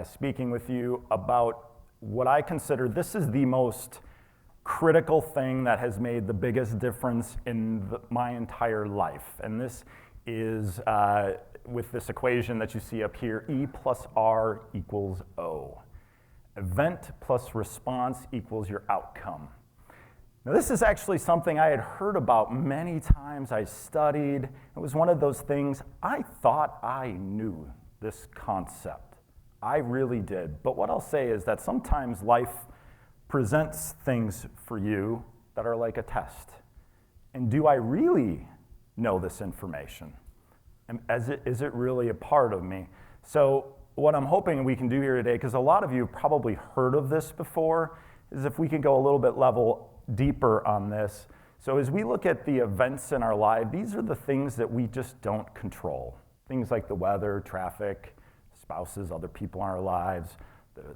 speaking with you about what I consider this is the most critical thing that has made the biggest difference in my entire life. And this is with this equation that you see up here, E plus R equals O. Event plus response equals your outcome. Now, this is actually something I had heard about many times. I studied. It was one of those things I thought I knew this concept. I really did. But what I'll say is that sometimes life presents things for you that are like a test. And do I really know this information? And is it really a part of me? So what I'm hoping we can do here today, because a lot of you have probably heard of this before, is if we can go a little bit level deeper on this. So as we look at the events in our life, these are the things that we just don't control. Things like the weather, traffic, spouses, other people in our lives,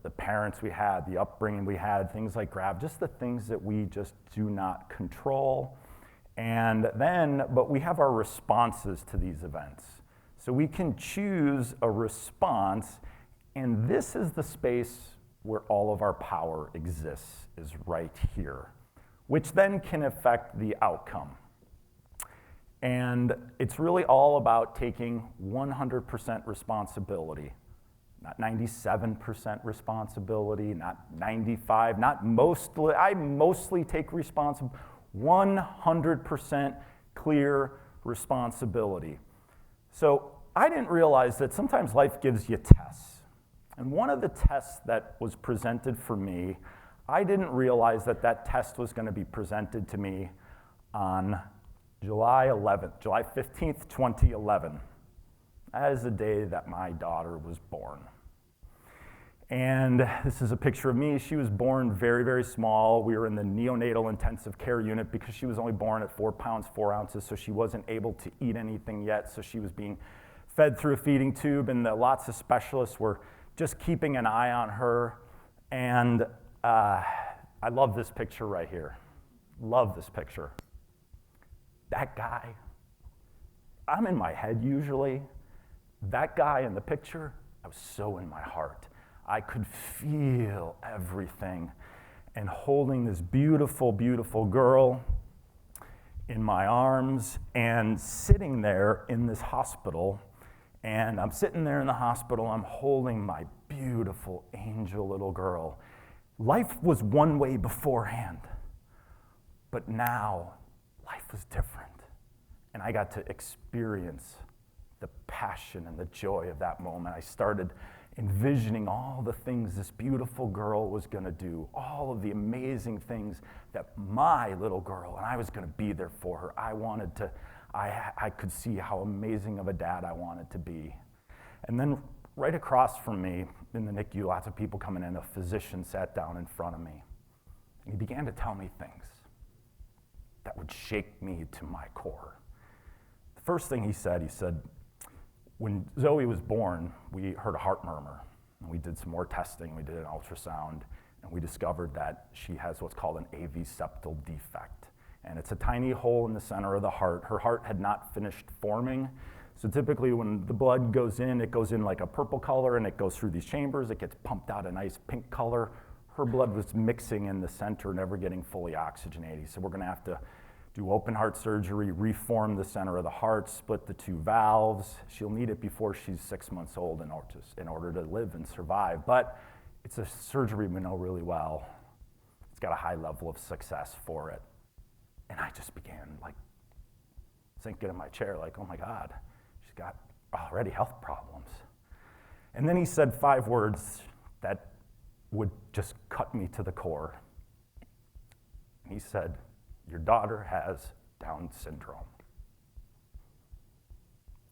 the parents we had, the upbringing we had, things like just the things that we just do not control. But we have our responses to these events. So we can choose a response, and this is the space where all of our power exists, is right here, which then can affect the outcome. And it's really all about taking 100% responsibility, not 97% responsibility, not 95, not mostly. I mostly take responsibility, 100% clear responsibility. So I didn't realize that sometimes life gives you tests. And one of the tests that was presented for me, I didn't realize that that test was going to be presented to me on July 15th, 2011. That is the day that my daughter was born. And this is a picture of me. She was born very, very small. We were in the neonatal intensive care unit because she was only born at 4 pounds, 4 ounces, so she wasn't able to eat anything yet. So she was being fed through a feeding tube, and lots of specialists were just keeping an eye on her. And I love this picture right here. Love this picture. That guy, I'm in my head usually. That guy in the picture, I was so in my heart. I could feel everything. And holding this beautiful, beautiful girl in my arms and sitting there in this hospital. And I'm sitting there in the hospital, I'm holding my beautiful angel little girl. Life was one way beforehand, but now life was different. And I got to experience the passion and the joy of that moment. I started envisioning all the things this beautiful girl was going to do, all of the amazing things that my little girl, and I was going to be there for her. I could see how amazing of a dad I wanted to be. And then right across from me in the NICU, lots of people coming in, a physician sat down in front of me. And he began to tell me things that would shake me to my core. The first thing he said, when Zoe was born, we heard a heart murmur. And we did some more testing, we did an ultrasound, and we discovered that she has what's called an AV septal defect. And it's a tiny hole in the center of the heart. Her heart had not finished forming. So typically when the blood goes in, it goes in like a purple color and it goes through these chambers, it gets pumped out a nice pink color. Her blood was mixing in the center, never getting fully oxygenated. So we're gonna have to do open heart surgery, reform the center of the heart, split the two valves. She'll need it before she's 6 months old in order to live and survive. But it's a surgery we know really well. It's got a high level of success for it. And I just began sinking in my chair oh my God, she's got already health problems. And then he said 5 words that would just cut me to the core. He said, "Your daughter has Down syndrome."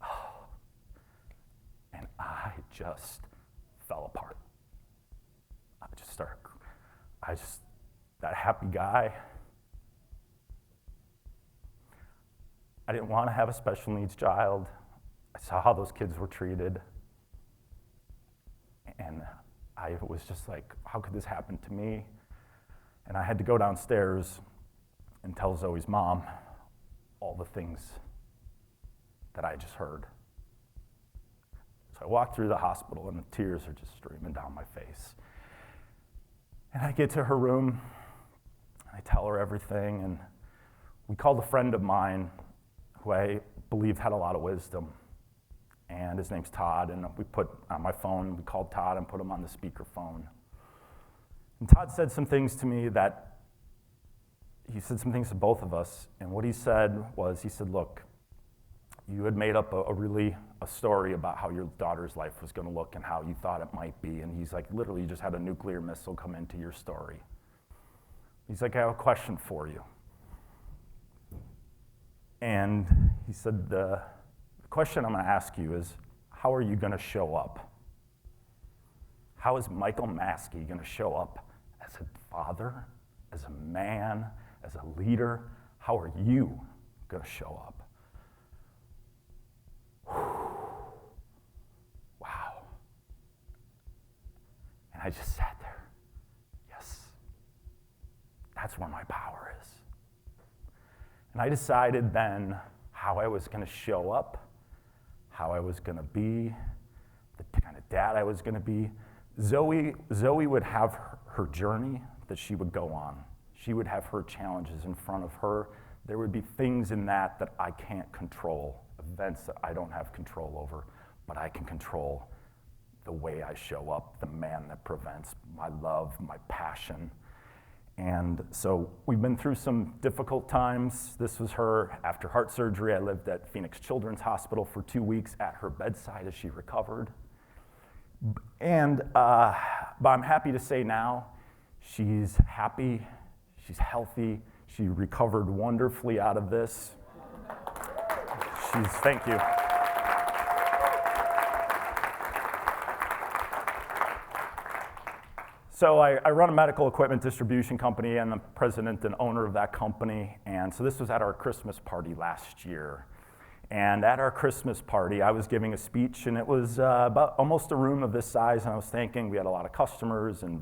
Oh. And I just fell apart. That happy guy, I didn't want to have a special needs child. I saw how those kids were treated. And I was just like, how could this happen to me? And I had to go downstairs and tell Zoe's mom all the things that I just heard. It was So I walk through the hospital and the tears are just streaming down my face. And I get to her room, and I tell her everything, and we called a friend of mine who I believe had a lot of wisdom, and his name's Todd, and we put on my phone, we called Todd and put him on the speakerphone. And Todd said some things to me he said some things to both of us, and what he said was, he said, look, you had made up a story about how your daughter's life was going to look and how you thought it might be. And he's like, literally, you just had a nuclear missile come into your story. He's like, I have a question for you. And he said, the question I'm going to ask you is, how are you going to show up? How is Michael Maske going to show up as a father, as a man, as a leader? How are you going to show up? Wow. And I just sat there. Yes, that's where my power is. And I decided then how I was going to show up, how I was going to be, the kind of dad I was going to be. Zoe would have her journey that she would go on. She would have her challenges in front of her. There would be things in that I can't control, events that I don't have control over, but I can control the way I show up, the man that prevents, my love, my passion. And so we've been through some difficult times. This was her after heart surgery. I lived at Phoenix Children's Hospital for 2 weeks at her bedside as she recovered. And but I'm happy to say now, she's happy, she's healthy, she recovered wonderfully out of this. Thank you. So I run a medical equipment distribution company, and I'm the president and owner of that company. And so this was at our Christmas party last year. And at our Christmas party, I was giving a speech, and it was about almost a room of this size. And I was thanking, we had a lot of customers and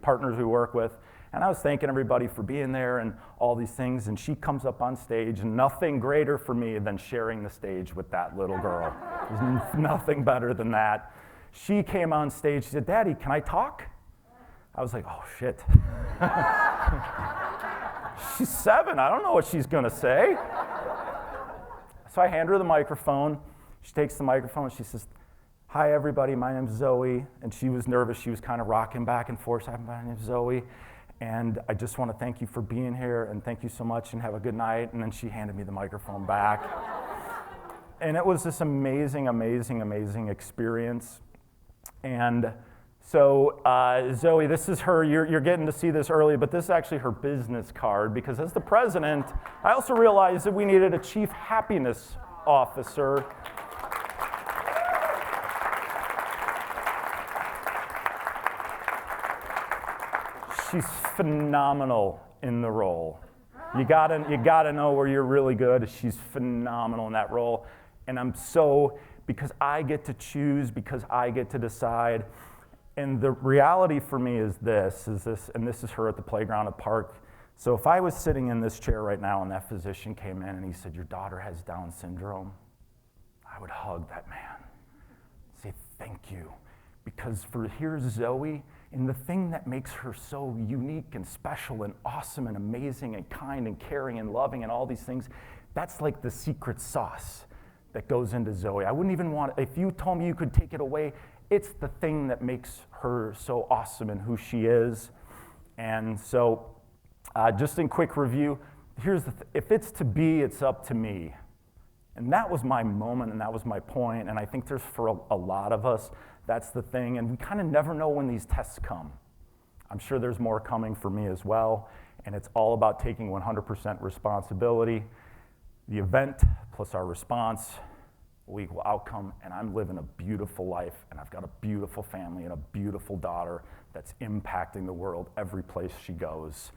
partners we work with. And I was thanking everybody for being there and all these things. And she comes up on stage, and nothing greater for me than sharing the stage with that little girl. There's nothing better than that. She came on stage, she said, Daddy, can I talk? I was like, oh shit. She's 7, I don't know what she's gonna say. So I hand her the microphone. She takes the microphone and she says, hi everybody, my name's Zoe. And she was nervous, she was kind of rocking back and forth. My name's Zoe, and I just want to thank you for being here, and thank you so much, and have a good night. And then she handed me the microphone back. And it was this amazing, amazing, amazing experience. And so Zoe, this is her, you're getting to see this early, but this is actually her business card, because as the president, I also realized that we needed a chief happiness officer. She's phenomenal in the role. You gotta know where you're really good. She's phenomenal in that role. And because I get to choose, because I get to decide. And the reality for me is this, and this is her at the playground at Park. So if I was sitting in this chair right now and that physician came in and he said, your daughter has Down syndrome, I would hug that man, say thank you. Because here's Zoe, and the thing that makes her so unique and special and awesome and amazing and kind and caring and loving and all these things, that's like the secret sauce that goes into Zoe. I wouldn't even if you told me you could take it away, it's the thing that makes her so awesome in who she is. And so, just in quick review, if it's to be, it's up to me. And that was my moment, and that was my point, and I think there's for a lot of us, that's the thing, and we kind of never know when these tests come. I'm sure there's more coming for me as well, and it's all about taking 100% responsibility. The event plus our response will equal outcome, and I'm living a beautiful life, and I've got a beautiful family and a beautiful daughter that's impacting the world every place she goes.